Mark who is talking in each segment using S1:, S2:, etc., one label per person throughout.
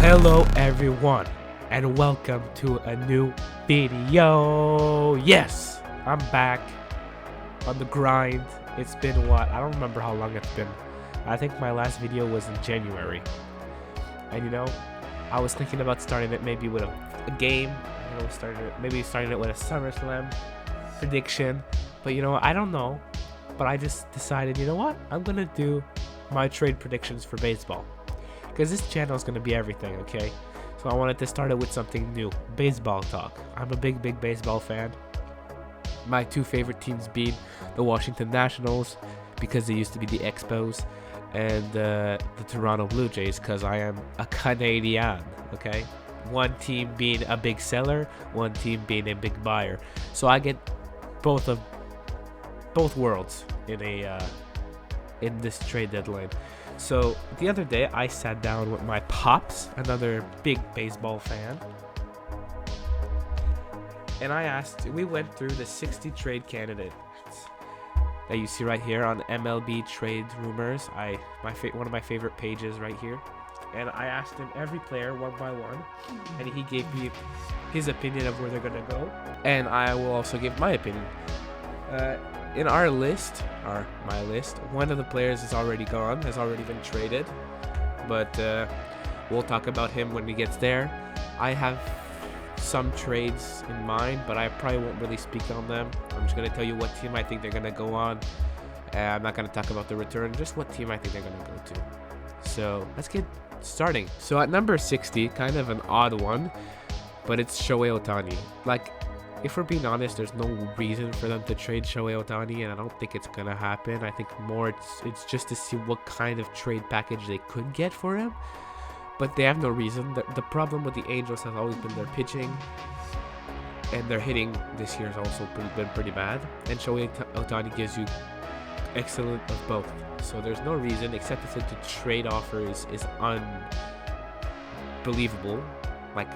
S1: Hello everyone, and welcome to a new video. Yes, I'm back on the grind. It's been what? I don't remember how long it's been. I think my last video was in January. And you know, I was thinking about starting it maybe with a game. You know, starting it with a SummerSlam prediction. But you know, I don't know. But I just decided, you know what? I'm gonna do my trade predictions for baseball. Because this channel is going to be everything, okay? So I wanted to start it with something new. Baseball talk. I'm a big baseball fan. My two favorite teams being the Washington Nationals, because they used to be the Expos, and the Toronto Blue Jays, because I am a Canadian, okay? One team being a big seller, one team being a big buyer. So I get both worlds in this trade deadline. So the other day I sat down with my pops, another big baseball fan, and we went through the 60 trade candidates that you see right here on MLB trade rumors. One of my favorite pages right here, and I asked him every player one by one, and he gave me his opinion of where they're gonna go, and I will also give my opinion. In my list, one of the players is already gone, has already been traded, but we'll talk about him when he gets there. I have some trades in mind, but I probably won't really speak on them. I'm just going to tell you what team I think they're going to go on. I'm not going to talk about the return, just what team I think they're going to go to. So let's get starting. So at number 60, kind of an odd one, but it's Shohei Ohtani. Like, if we're being honest, there's no reason for them to trade Shohei Ohtani, and I don't think it's gonna happen. I think more it's just to see what kind of trade package they could get for him, but they have no reason. The problem with the Angels has always been their pitching, and their hitting this year has also been pretty bad, and Shohei Ohtani gives you excellent of both. So there's no reason, except if the trade offer is unbelievable, like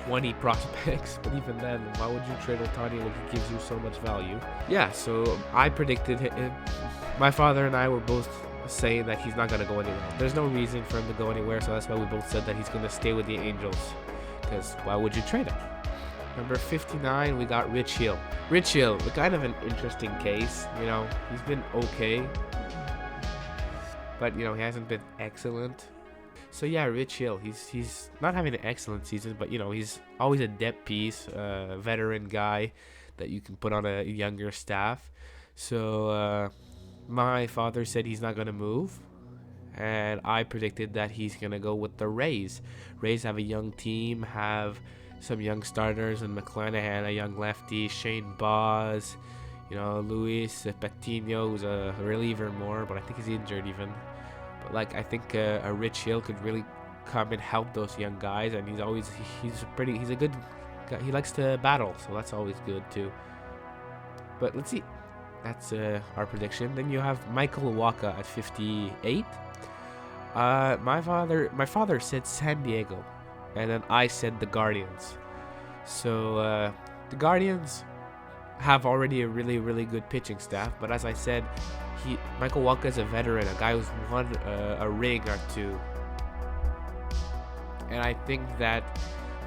S1: 20 prospects, but even then, why would you trade Ohtani when he gives you so much value? Yeah, so I predicted him. My father and I were both saying that he's not going to go anywhere. There's no reason for him to go anywhere, so that's why we both said that he's going to stay with the Angels, because why would you trade him? Number 59, we got Rich Hill. Rich Hill, kind of an interesting case. You know, he's been okay, but, you know, he hasn't been excellent. So yeah, Rich Hill, he's not having an excellent season, but you know, he's always a depth piece, veteran guy that you can put on a younger staff. So my father said he's not going to move, and I predicted that he's going to go with the Rays. Rays have a young team, have some young starters, and McClanahan, a young lefty, Shane Baz, you know, Luis Patino, who's a reliever more, but I think he's injured even. Like, I think a Rich Hill could really come and help those young guys, and he's a good guy. He likes to battle, so that's always good too. But let's see, that's our prediction. Then you have Michael Wacha at 58. My father said San Diego, and then I said the Guardians. So the Guardians have already a really good pitching staff, but as I said, Michael Wacha is a veteran, a guy who's won a ring or two, and I think that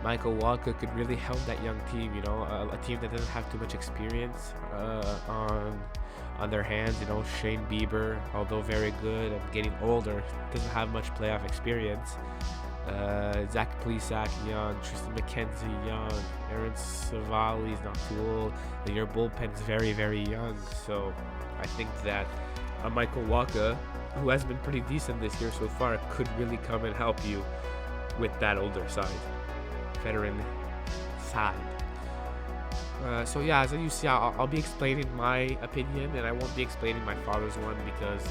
S1: Michael Wacha could really help that young team. You know, a team that doesn't have too much experience on their hands. You know, Shane Bieber, although very good and getting older, doesn't have much playoff experience. Zach Plesac young, Tristan McKenzie young, Aaron Savali's not too old, and your bullpen's very young. So I think that Michael Wacha, who has been pretty decent this year so far, could really come and help you with that older side, veteran side. So yeah, as you see, I'll be explaining my opinion, and I won't be explaining my father's one because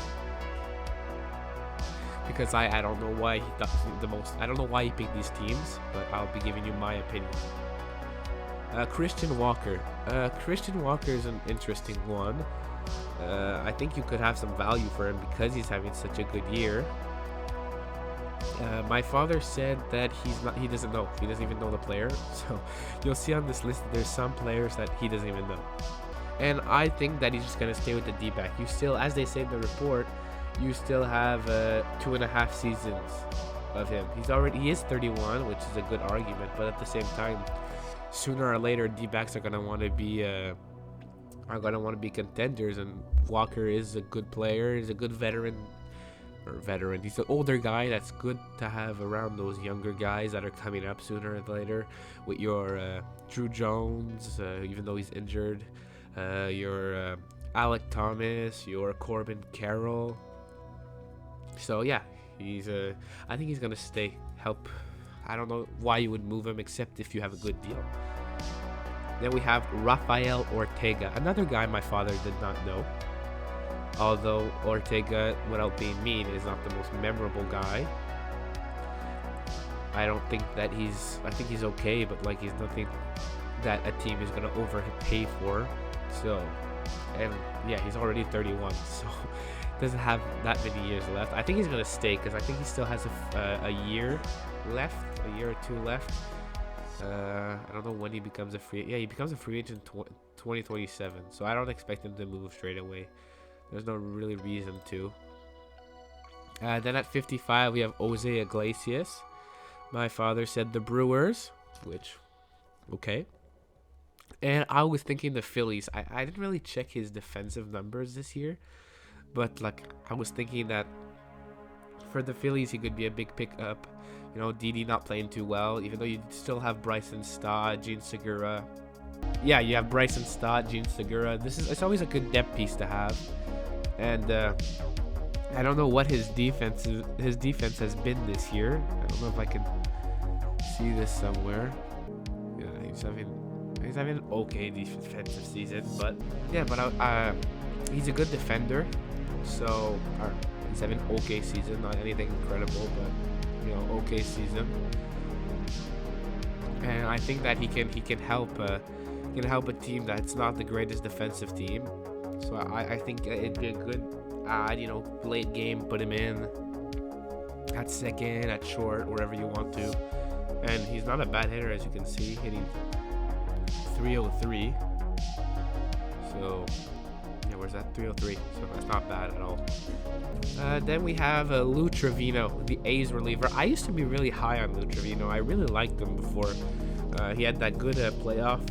S1: I don't know why he does the most. I don't know why he picked these teams, but I'll be giving you my opinion. Christian Walker. Christian Walker is an interesting one. I think you could have some value for him because he's having such a good year. My father said that he doesn't know. He doesn't even know the player. So you'll see on this list that there's some players that he doesn't even know. And I think that he's just going to stay with the D-back. You still, as they say in the report, you still have 2.5 seasons of him. He is 31, which is a good argument, but at the same time, sooner or later, D-backs are gonna want to be contenders, and Walker is a good player. He's a good veteran. He's an older guy that's good to have around those younger guys that are coming up sooner or later. With your Drew Jones, even though he's injured, your Alec Thomas, your Corbin Carroll. So yeah, I think he's gonna stay. I don't know why you would move him except if you have a good deal. Then we have Rafael Ortega, another guy my father did not know. Although Ortega, without being mean, is not the most memorable guy. I think he's okay, but like he's nothing that a team is gonna overpay for. So, and yeah, he's already 31, so doesn't have that many years left. I think he's gonna stay because I think he still has a year or two left. I don't know when he becomes a free. Yeah, he becomes a free agent 2027. So I don't expect him to move straight away. There's no really reason to. Then at 55, we have Jose Iglesias. My father said the Brewers, which, okay. And I was thinking the Phillies. I didn't really check his defensive numbers this year. But, like, I was thinking that for the Phillies, he could be a big pickup. You know, Didi not playing too well, even though you still have Bryson Stott, Gene Segura. Yeah, you have Bryson Stott, Gene Segura. It's always a good depth piece to have. And I don't know what his defense has been this year. I don't know if I can see this somewhere. Yeah, he's having an okay defensive season, but yeah, he's a good defender. So he's having an okay season, not anything incredible, but okay season. And I think that he can help a team that's not the greatest defensive team. So I think it'd be a good add, late game, put him in at second, at short, wherever you want to. And he's not a bad hitter, as you can see, hitting 303. So, yeah, where's that? 303. So that's not bad at all. Then we have Lou Trevino, the A's reliever. I used to be really high on Lou Trevino. I really liked him before. He had that good playoff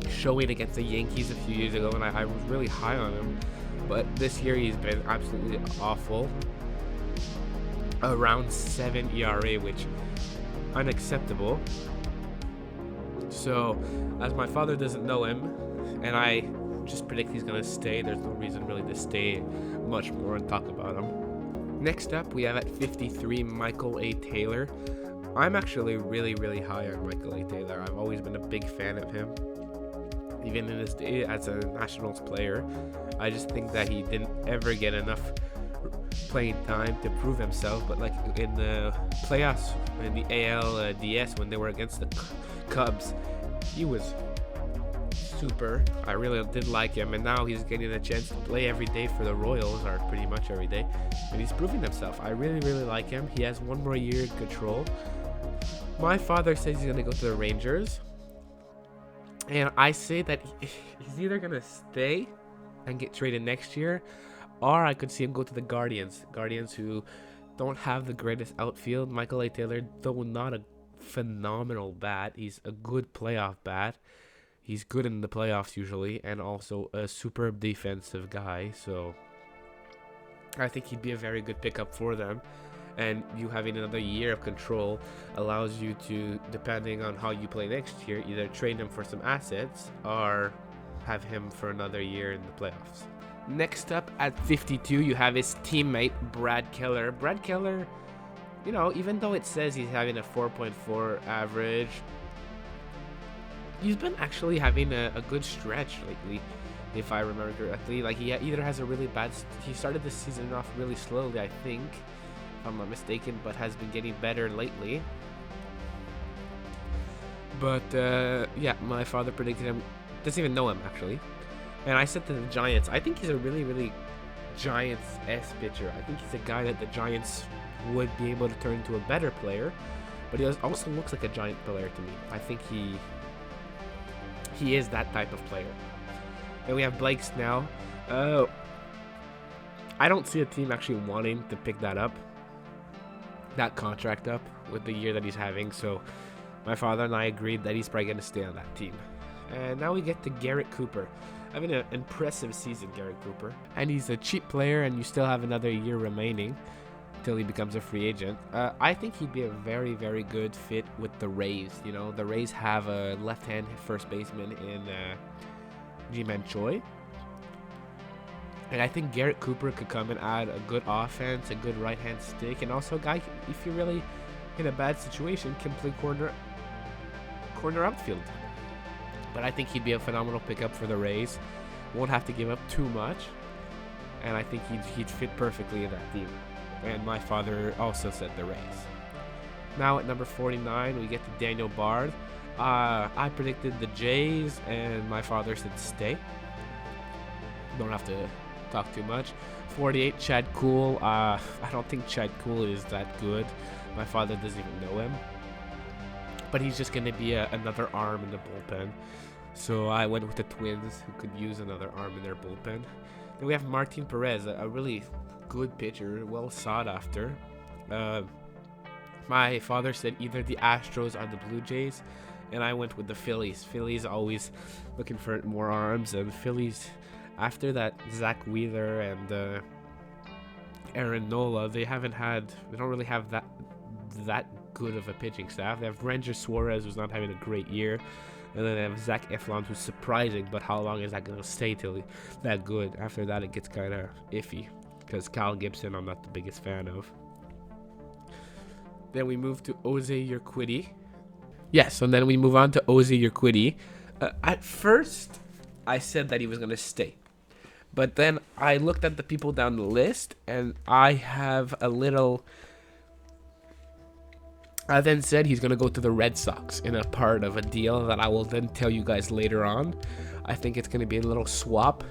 S1: showing against the Yankees a few years ago, and I was really high on him. But this year he's been absolutely awful. Around 7 ERA, which unacceptable. So, as my father doesn't know him, and I just predict he's gonna stay, there's no reason really to stay much more and talk about him. Next up, we have at 53 Michael A. Taylor. I'm actually really, really high on Michael A. Taylor. I've always been a big fan of him. Even in his day as a Nationals player, I just think that he didn't ever get enough playing time to prove himself. But like in the playoffs, in the ALDS, when they were against the Cubs, he was super. I really did like him, and now he's getting a chance to play every day for the Royals, or pretty much every day, and he's proving himself. I really, really like him. He has one more year in control. My father says he's gonna go to the Rangers. And I say that he's either going to stay and get traded next year, or I could see him go to the Guardians. Guardians who don't have the greatest outfield. Michael A. Taylor, though not a phenomenal bat, he's a good playoff bat. He's good in the playoffs usually, and also a superb defensive guy. So I think he'd be a very good pickup for them. And you having another year of control allows you to, depending on how you play next year, either trade him for some assets or have him for another year in the playoffs. Next up at 52, you have his teammate Brad Keller. Brad Keller, even though it says he's having a 4.4 average, he's been actually having a good stretch lately, if I remember correctly. Like he either has a really bad, he started the season off really slowly, I think, if I'm not mistaken, but has been getting better lately. But yeah, my father predicted him, doesn't even know him actually, and I said to the Giants, I think he's a really, really Giants-esque pitcher. I think he's a guy that the Giants would be able to turn into a better player, but he also looks like a Giant player to me. I think he is that type of player. And we have Blake Snell. I don't see a team actually wanting to pick that up. that contract up with the year that he's having. So my father and I agreed that he's probably going to stay on that team. And now we get to Garrett Cooper. Having an impressive season, Garrett Cooper. And he's a cheap player, and you still have another year remaining until he becomes a free agent. I think he'd be a very, very good fit with the Rays. You know, the Rays have a left-hand first baseman in Ji-Man Choi. And I think Garrett Cooper could come and add a good offense, a good right-hand stick, and also a guy, if you're really in a bad situation, can play corner outfield. But I think he'd be a phenomenal pickup for the Rays. Won't have to give up too much. And I think he'd fit perfectly in that team. And my father also said the Rays. Now at number 49, we get to Daniel Bard. I predicted the Jays, and my father said stay. Don't have to talk too much. 48, Chad Kuhl. I don't think Chad Kuhl is that good. My father doesn't even know him. But he's just going to be another arm in the bullpen. So I went with the Twins, who could use another arm in their bullpen. Then we have Martin Perez, a really good pitcher, well sought after. My father said either the Astros or the Blue Jays, and I went with the Phillies. Phillies always looking for more arms, and Phillies, after that Zach Wheeler and Aaron Nola, they don't really have that good of a pitching staff. They have Ranger Suarez, who's not having a great year, and then they have Zach Eflin, who's surprising, but how long is that going to stay till that good? After that, it gets kind of iffy, because Kyle Gibson I'm not the biggest fan of. Then we move to Jose Urquidy. Yes, and then we move on to Jose Urquidy. At first, I said that he was going to stay. But then I looked at the people down the list, and I then said he's going to go to the Red Sox in a part of a deal that I will then tell you guys later on. I think it's going to be a little swap,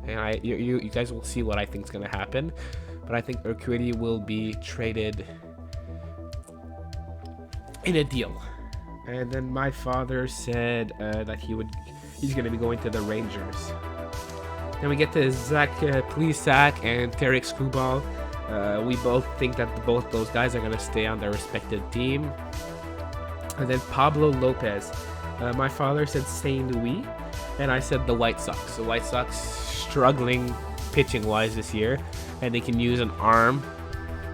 S1: and you guys will see what I think is going to happen. But I think Urquidy will be traded in a deal. And then my father said that he's going to be going to the Rangers. Then we get to Zach Plesac and Tarek Skubal. We both think that both those guys are going to stay on their respective team. And then Pablo Lopez. My father said St. Louis, and I said the White Sox. The White Sox struggling pitching-wise this year, and they can use an arm.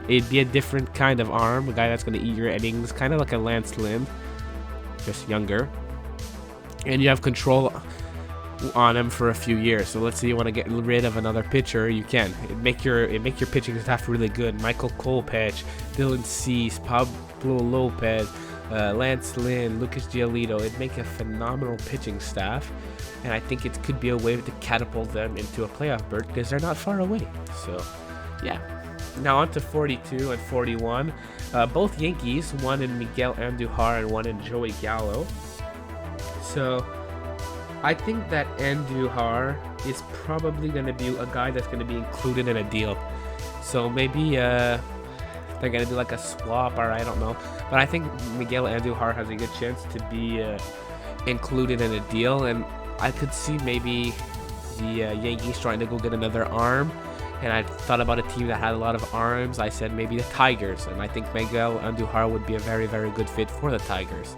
S1: It'd be a different kind of arm, a guy that's going to eat your innings, kind of like a Lance Lynn, just younger. And you have control on him for a few years. So let's say you want to get rid of another pitcher, you can. It make your pitching staff really good. Michael Kopech, Dylan Cease, Pablo Lopez, Lance Lynn, Lucas Giolito. It'd make a phenomenal pitching staff, and I think it could be a way to catapult them into a playoff berth because they're not far away. So, yeah. Now on to 42 and 41. Both Yankees, one in Miguel Andujar and one in Joey Gallo. So I think that Andujar is probably going to be a guy that's going to be included in a deal. So maybe they're going to do like a swap, or I don't know. But I think Miguel Andujar has a good chance to be included in a deal. And I could see maybe the Yankees trying to go get another arm. And I thought about a team that had a lot of arms. I said maybe the Tigers. And I think Miguel Andujar would be a very, very good fit for the Tigers.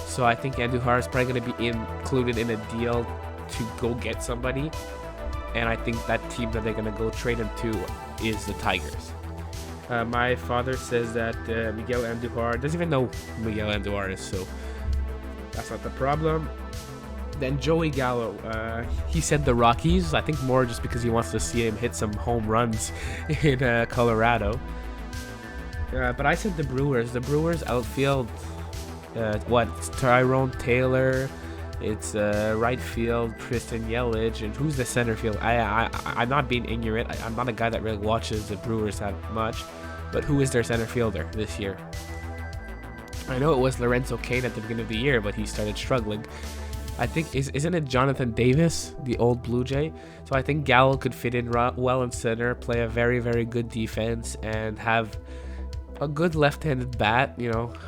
S1: So I think Andujar is probably going to be included in a deal to go get somebody. And I think that team that they're going to go trade him to is the Tigers. My father says that Miguel Andujar doesn't even know who Miguel Andujar is, so that's not the problem. Then Joey Gallo, he said the Rockies. I think more just because he wants to see him hit some home runs in Colorado. But I said the Brewers. The Brewers outfield, it's Tyrone Taylor, it's right field Tristan Yelich, and who's the center field? I'm not being ignorant. I'm not a guy that really watches the Brewers that much, but who is their center fielder this year? I know it was Lorenzo Cain at the beginning of the year, but he started struggling. I think, isn't it Jonathan Davis, the old Blue Jay? So I think Gallo could fit in well in center, play a very, very good defense, and have a good left-handed bat,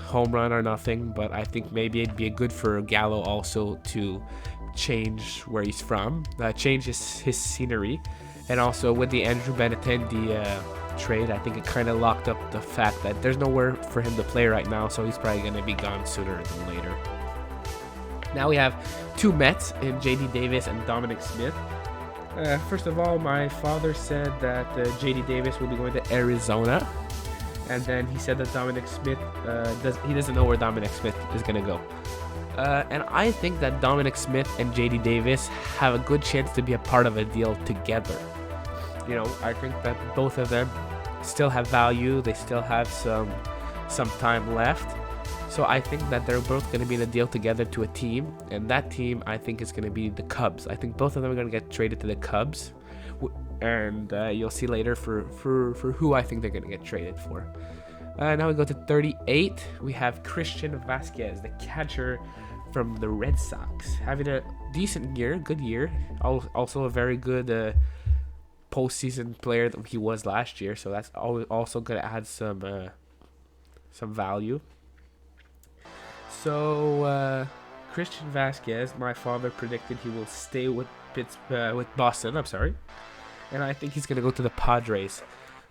S1: home run or nothing. But I think maybe it'd be good for Gallo also to change where he's from, change his scenery. And also with the Andrew Benintendi trade. I think it kind of locked up the fact that there's nowhere for him to play right now, so he's probably going to be gone sooner than later. Now we have two Mets in J.D. Davis and Dominic Smith. First of all, my father said that J.D. Davis will be going to Arizona, and then he said that Dominic Smith doesn't know where Dominic Smith is going to go. And I think that Dominic Smith and J.D. Davis have a good chance to be a part of a deal together. You know, I think that both of them still have value. They still have some time left. So I think that they're both going to be in a deal together to a team. And that team, I think, is going to be the Cubs. I think both of them are going to get traded to the Cubs. And you'll see later for who I think they're going to get traded for. Now we go to 38. We have Christian Vasquez, the catcher from the Red Sox, having a decent year, good year. Also a very good postseason player that he was last year, so that's also going to add some value. So Christian Vasquez, my father predicted he will stay with Boston. And I think he's going to go to the Padres.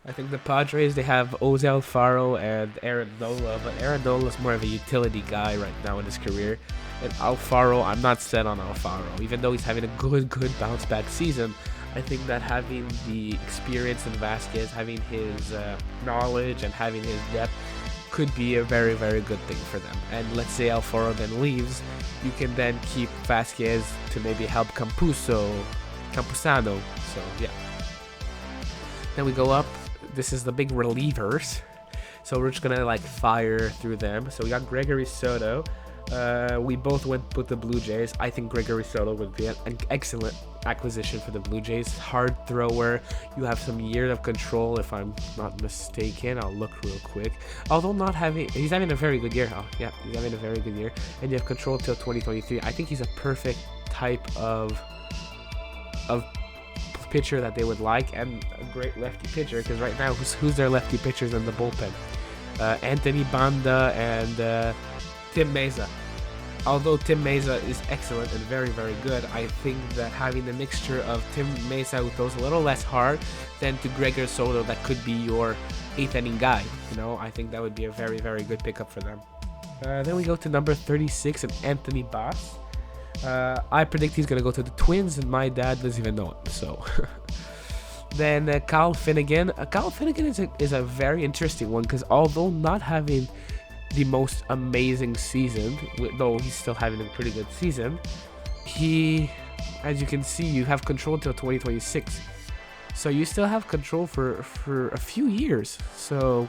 S1: I think the Padres, they have Jose Alfaro and Aaron Nola, but Aaron Nola is more of a utility guy right now in his career. And Alfaro, I'm not set on Alfaro. Even though he's having a good bounce back season, I think that having the experience in Vasquez, having his knowledge and having his depth could be a very, very good thing for them. And let's say Alfaro then leaves, you can then keep Vasquez to maybe help Campusano. So, yeah. Then we go up. This is the big relievers. So we're just going to fire through them. So we got Gregory Soto. We both went with the Blue Jays. I think Gregory Soto would be an excellent acquisition for the Blue Jays. Hard thrower. You have some years of control, if I'm not mistaken. I'll look real quick. Although he's having a very good year. Oh, yeah, he's having a very good year. And you have control till 2023. I think he's a perfect type of pitcher that they would like, and a great lefty pitcher, because right now who's their lefty pitchers in the bullpen? Anthony Banda and Tim Meza. Although Tim Meza is excellent and very, very good, I think that having the mixture of Tim Meza, who throws a little less hard, than to Gregory Soto, that could be your 8th inning guy. You know, I think that would be a very, very good pickup for them. Then we go to number 36 and Anthony Bass. I predict he's going to go to the Twins, and my dad doesn't even know it. So then Kyle Finnegan. Kyle Finnegan is a very interesting one, because although not having the most amazing season, though he's still having a pretty good season, he, as you can see, you have control till 2026. So you still have control for a few years. So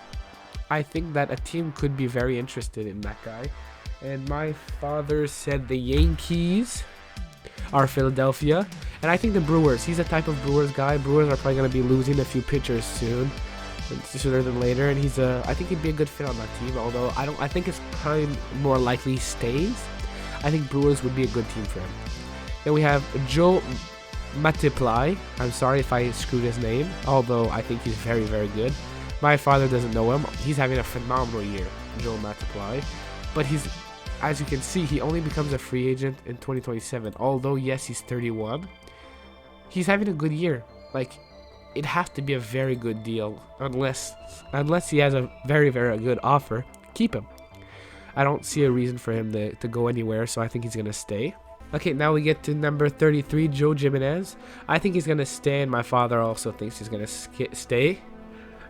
S1: I think that a team could be very interested in that guy. And my father said the Yankees are Philadelphia. And I think the Brewers. He's a type of Brewers guy. Brewers are probably going to be losing a few pitchers sooner than later. And I think he'd be a good fit on that team. Although I think it's probably more likely he stays. I think Brewers would be a good team for him. Then we have Joe Matiply. I'm sorry if I screwed his name, although I think he's very, very good. My father doesn't know him. He's having a phenomenal year, Joe Matiply. But as you can see, he only becomes a free agent in 2027. Although, yes, he's 31. He's having a good year. It'd have to be a very good deal. Unless he has a very, very good offer, keep him. I don't see a reason for him to go anywhere, so I think he's going to stay. Okay, now we get to number 33, Joe Jimenez. I think he's going to stay, and my father also thinks he's going to stay.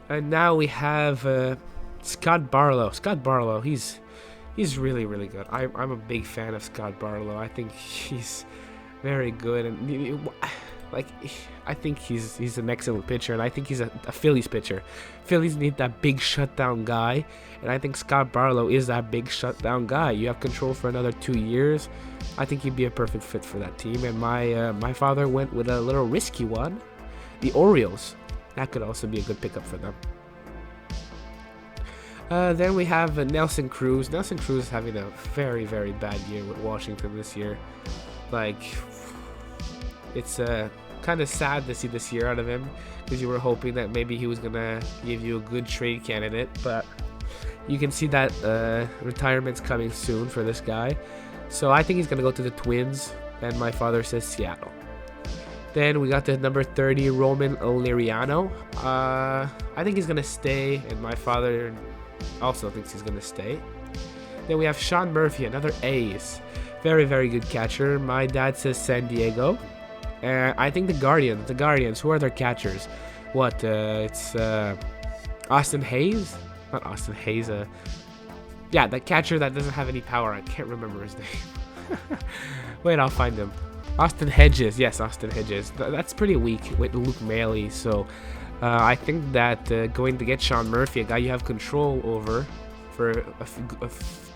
S1: And now we have Scott Barlow. Scott Barlow, he's really, really good. I'm a big fan of Scott Barlow. I think he's very good, and I think he's an excellent pitcher, and I think he's a Phillies pitcher. Phillies need that big shutdown guy, and I think Scott Barlow is that big shutdown guy. You have control for another 2 years. I think he'd be a perfect fit for that team. And my father went with a little risky one, the Orioles. That could also be a good pickup for them. Then we have Nelson Cruz. Nelson Cruz is having a very, very bad year with Washington this year. It's kind of sad to see this year out of him, because you were hoping that maybe he was going to give you a good trade candidate. But you can see that retirement's coming soon for this guy. So I think he's going to go to the Twins, and my father says Seattle. Then we got the number 30, Roman Liriano. I think he's going to stay, and my father also thinks he's going to stay. Then we have Sean Murphy, another ace. Very, very good catcher. My dad says San Diego. I think the Guardians. Who are their catchers? What? It's Austin Hayes? Not Austin Hayes. Yeah, the catcher that doesn't have any power. I can't remember his name. Wait, I'll find him. Austin Hedges. Yes, Austin Hedges. That's pretty weak with Luke Maley. So I think that going to get Sean Murphy, a guy you have control over for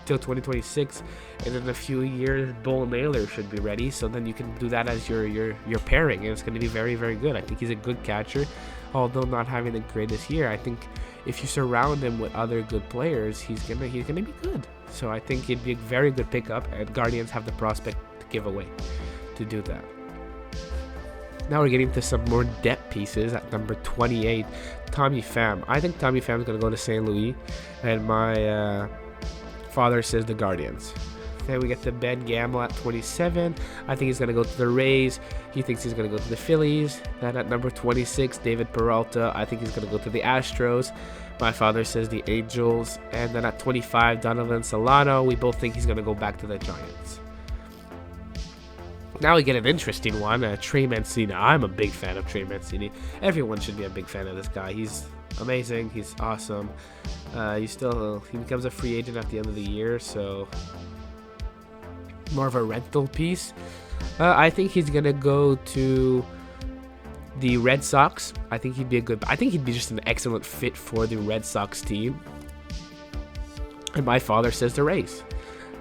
S1: till 2026, and in a few years Bull Naylor should be ready, so then you can do that as your pairing, and it's going to be very, very good. I think he's a good catcher, although not having the greatest year. I think if you surround him with other good players, he's gonna be good. So I think it'd be a very good pickup, and Guardians have the prospect to give away to do that. Now we're getting to some more depth pieces at number 28, Tommy Pham. I think Tommy Pham's going to go to St. Louis, and my father says the Guardians. Then we get to Ben Gamble at 27. I think he's going to go to the Rays. He thinks he's going to go to the Phillies. Then at number 26, David Peralta. I think he's going to go to the Astros. My father says the Angels. And then at 25, Donovan Solano. We both think he's going to go back to the Giants. Now we get an interesting one, Trey Mancini. I'm a big fan of Trey Mancini. Everyone should be a big fan of this guy. He's amazing. He's awesome. He becomes a free agent at the end of the year, so more of a rental piece. I think he's gonna go to the Red Sox. I think he'd be just an excellent fit for the Red Sox team. And my father says the Rays.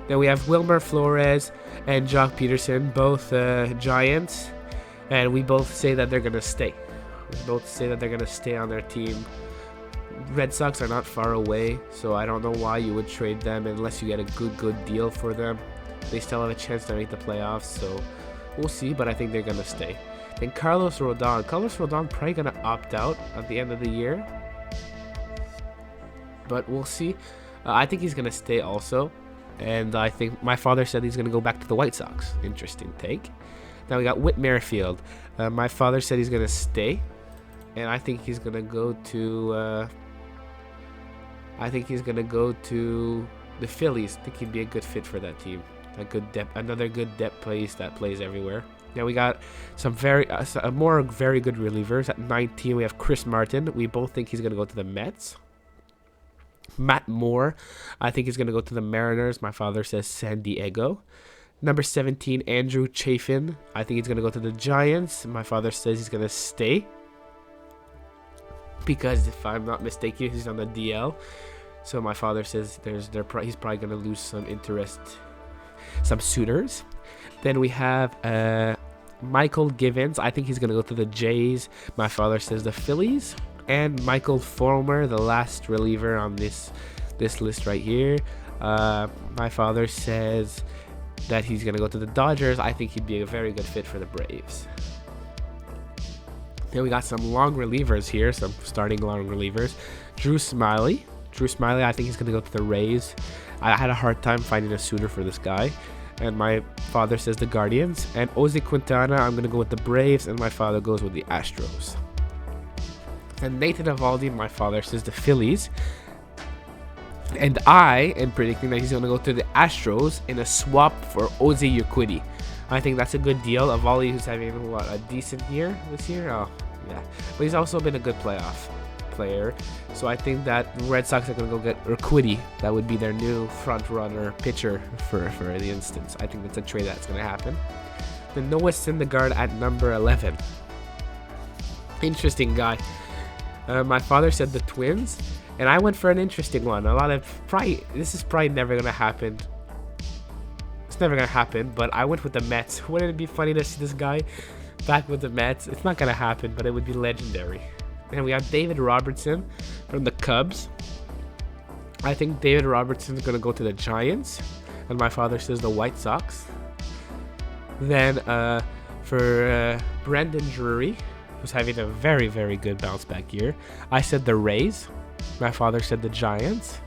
S1: Then we have Wilmer Flores and Jock Peterson, both Giants, and we both say that they're gonna stay. We both say that they're gonna stay on their team. Red Sox are not far away, so I don't know why you would trade them unless you get a good deal for them. They still have a chance to make the playoffs, so we'll see, but I think they're gonna stay. Then Carlos Rodon probably gonna opt out at the end of the year, but we'll see. I think he's gonna stay also. And I think my father said he's going to go back to the White Sox. Interesting take. Now we got Whit Merrifield. My father said he's going to stay. And I think he's going to go to... the Phillies. I think he'd be a good fit for that team. Another good depth piece that plays everywhere. Now we got some very good relievers. At 19, we have Chris Martin. We both think he's going to go to the Mets. Matt Moore, I think he's going to go to the Mariners. My father says San Diego. Number 17, Andrew Chafin. I think he's going to go to the Giants. My father says he's going to stay, because if I'm not mistaken, he's on the DL. So my father says he's probably going to lose some interest, some suitors. Then we have Michael Givens. I think he's going to go to the Jays. My father says the Phillies. And Michael Fulmer, the last reliever on this list right here. My father says that he's going to go to the Dodgers. I think he'd be a very good fit for the Braves. Then we got some long relievers here, some starting long relievers. Drew Smiley, I think he's going to go to the Rays. I had a hard time finding a suitor for this guy. And my father says the Guardians. And Ozzie Quintana, I'm going to go with the Braves. And my father goes with the Astros. And Nathan Eovaldi, my father says the Phillies. And I am predicting that he's going to go to the Astros in a swap for Ozzie Urquidy. I think that's a good deal. Eovaldi, who's having a decent year this year. Oh, yeah. But he's also been a good playoff player. So I think that the Red Sox are going to go get Urquidy. That would be their new front runner pitcher for the instance. I think that's a trade that's going to happen. Then Noah Syndergaard at number 11. Interesting guy. My father said the Twins, and I went for an interesting one. This is probably never going to happen. It's never going to happen, but I went with the Mets. Wouldn't it be funny to see this guy back with the Mets? It's not going to happen, but it would be legendary. And we have David Robertson from the Cubs. I think David Robertson is going to go to the Giants, and my father says the White Sox. Then for Brendan Drury, who's having a very, very good bounce back year, I said the Rays. My father said the Giants.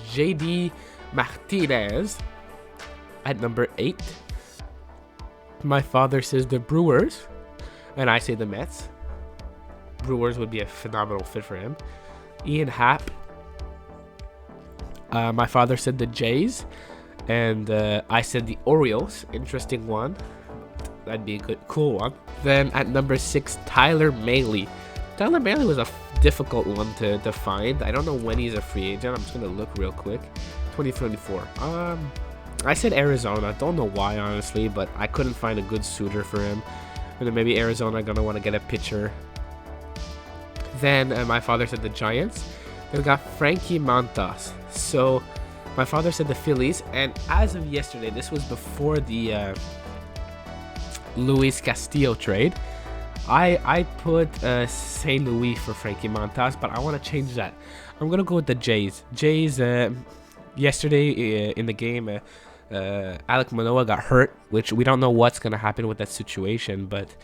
S1: JD Martinez at number 8. My father says the Brewers, and I say the Mets. Brewers would be a phenomenal fit for him. Ian Happ. My father said the Jays, and I said the Orioles. Interesting one. That'd be a good, cool one. Then at number 6, Tyler Mahle. Tyler Mahle was a difficult one to find. I don't know when he's a free agent. I'm just gonna look real quick. 2024. I said Arizona. Don't know why, honestly, but I couldn't find a good suitor for him. And then maybe Arizona gonna want to get a pitcher. Then my father said the Giants. Then we got Frankie Montas. So my father said the Phillies, and as of yesterday, this was before the Luis Castillo trade. I put St. Louis for Frankie Montas, but I want to change that. I'm gonna go with the Jays. Jays. Yesterday in the game, Alek Manoah got hurt, which we don't know what's gonna happen with that situation. But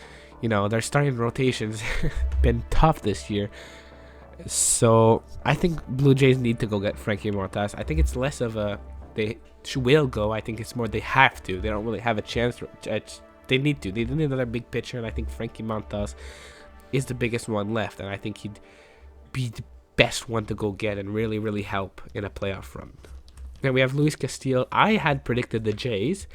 S1: you know, their starting rotations been tough this year. So I think Blue Jays need to go get Frankie Montas. I think it's less of a they will go. I think it's more they have to. They don't really have a chance. They need to. They need another big pitcher, and I think Frankie Montas is the biggest one left. And I think he'd be the best one to go get and really, really help in a playoff run. Then we have Luis Castillo. I had predicted the Jays,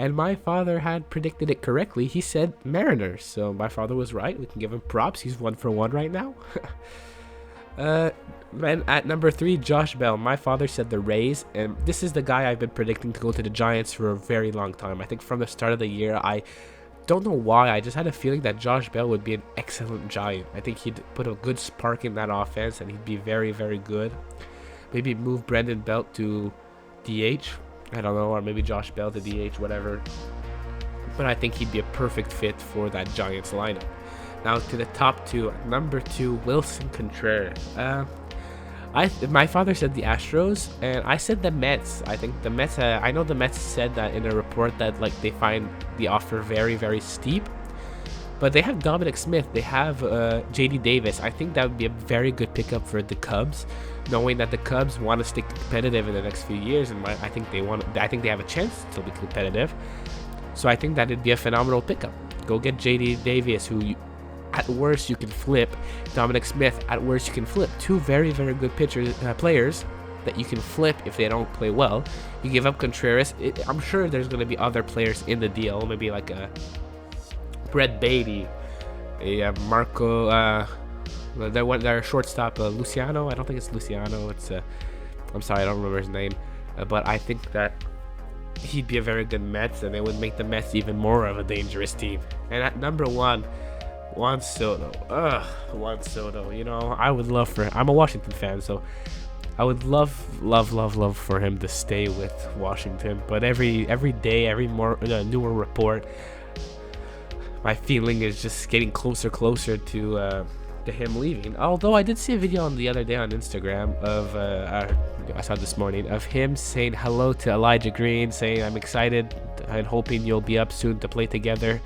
S1: and my father had predicted it correctly. He said Mariners, so my father was right. We can give him props. He's 1 for 1 right now. Then at number 3, Josh Bell. My father said the Rays, and this is the guy I've been predicting to go to the Giants for a very long time. I think from the start of the year, I don't know why, I just had a feeling that Josh Bell would be an excellent Giant. I think he'd put a good spark in that offense, and he'd be very, very good. Maybe move Brendan Belt to DH, I don't know, or maybe Josh Bell to DH, whatever. But I think he'd be a perfect fit for that Giants lineup. Now to the top 2. Number 2, Wilson Contreras. My father said the Astros, and I said the Mets. I think the Mets. I know the Mets said that in a report that like they find the offer very, very steep. But they have Dominic Smith. They have J.D. Davis. I think that would be a very good pickup for the Cubs, knowing that the Cubs want to stay competitive in the next few years, and I think they have a chance to be competitive. So I think that it'd be a phenomenal pickup. Go get J.D. Davis, who at worst you can flip. Dominic Smith, at worst you can flip. 2 very, very good players that you can flip if they don't play well. You give up Contreras. I'm sure there's going to be other players in the deal, maybe like a Brett Beatty, a Marco, their shortstop, Luciano. I don't think it's Luciano. It's I'm sorry, I don't remember his name. But I think that he'd be a very good Mets, and it would make the Mets even more of a dangerous team. And at number 1, Juan Soto. Juan Soto. You know, I would love for him. I'm a Washington fan, so I would love for him to stay with Washington. But every day, every more newer report, my feeling is just getting closer to him leaving. Although I did see a video the other day on Instagram of I saw this morning of him saying hello to Elijah Green, saying I'm excited and hoping you'll be up soon to play together,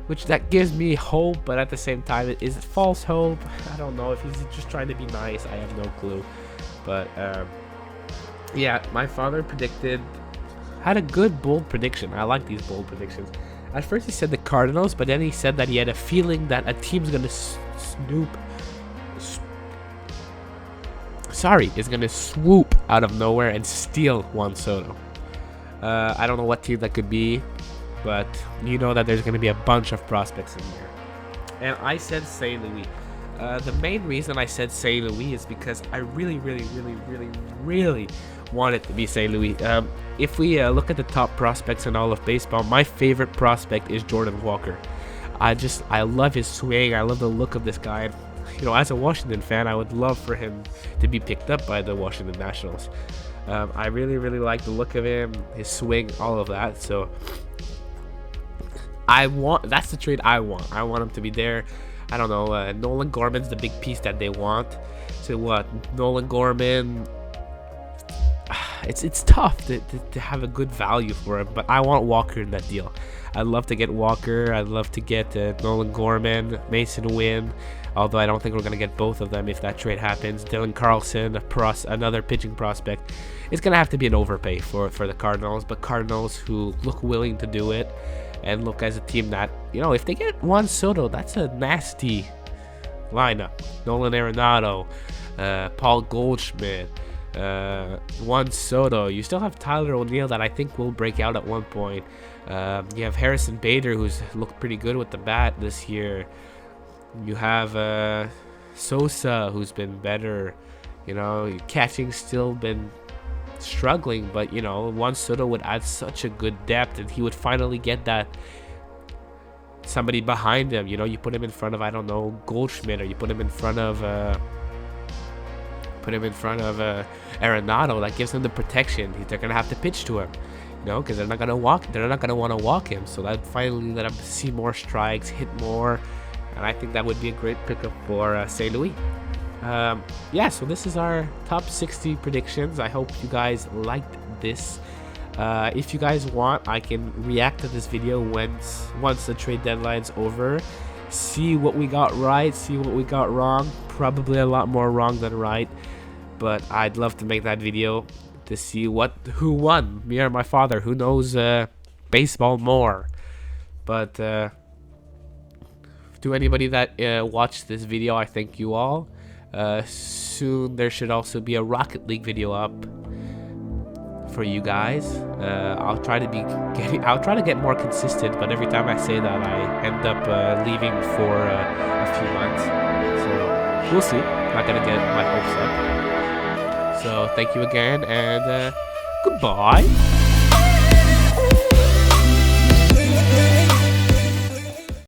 S1: which that gives me hope, but at the same time it is false hope. I don't know if he's just trying to be nice. I have no clue. But yeah, my father had a good bold prediction. I like these bold predictions. At first he said the Cardinals, but then he said that he had a feeling that a team's gonna swoop out of nowhere and steal Juan Soto. I don't know what team that could be, but you know that there's gonna be a bunch of prospects in there. And I said St. Louis. The main reason I said St. Louis is because I really want it to be St. Louis. If we look at the top prospects in all of baseball, my favorite prospect is Jordan Walker. I love his swing. I love the look of this guy. You know, as a Washington fan, I would love for him to be picked up by the Washington Nationals. I really like the look of him, his swing, all of that. So that's the trade I want. I want him to be there. I don't know. Nolan Gorman's the big piece that they want. So what? Nolan Gorman. It's tough to have a good value for him, but I want Walker in that deal. I'd love to get Walker. I'd love to get Nolan Gorman, Mason Wynn, although I don't think we're going to get both of them if that trade happens. Dylan Carlson, another pitching prospect. It's going to have to be an overpay for the Cardinals, but Cardinals who look willing to do it. and look as a team that, if they get Juan Soto, that's a nasty lineup. Nolan Arenado, Paul Goldschmidt, Juan Soto. You still have Tyler O'Neill that I think will break out at one point. You have Harrison Bader, who's looked pretty good with the bat this year. You have Sosa, who's been better. Catching still been struggling, but Juan Soto would add such a good depth, and he would finally get that somebody behind him. You put him in front of, I don't know, Goldschmidt, or you put him in front of Arenado. That gives him the protection. They're gonna have to pitch to him, because they're not gonna want to walk him. So that finally let him see more strikes, hit more, and I think that would be a great pickup for St. Louis. So this is our top 60 predictions. I hope you guys liked this. If you guys want, I can react to this video once the trade deadline's over, see what we got right, see what we got wrong. Probably a lot more wrong than right, but I'd love to make that video to see who won, me or my father. Who knows baseball more? But to anybody that watched this video, I thank you all. Soon there should also be a Rocket League video up for you guys. I'll try to get more consistent, but every time I say that, I end up leaving for a few months. So we'll see. Not gonna get my hopes up. So thank you again, and goodbye.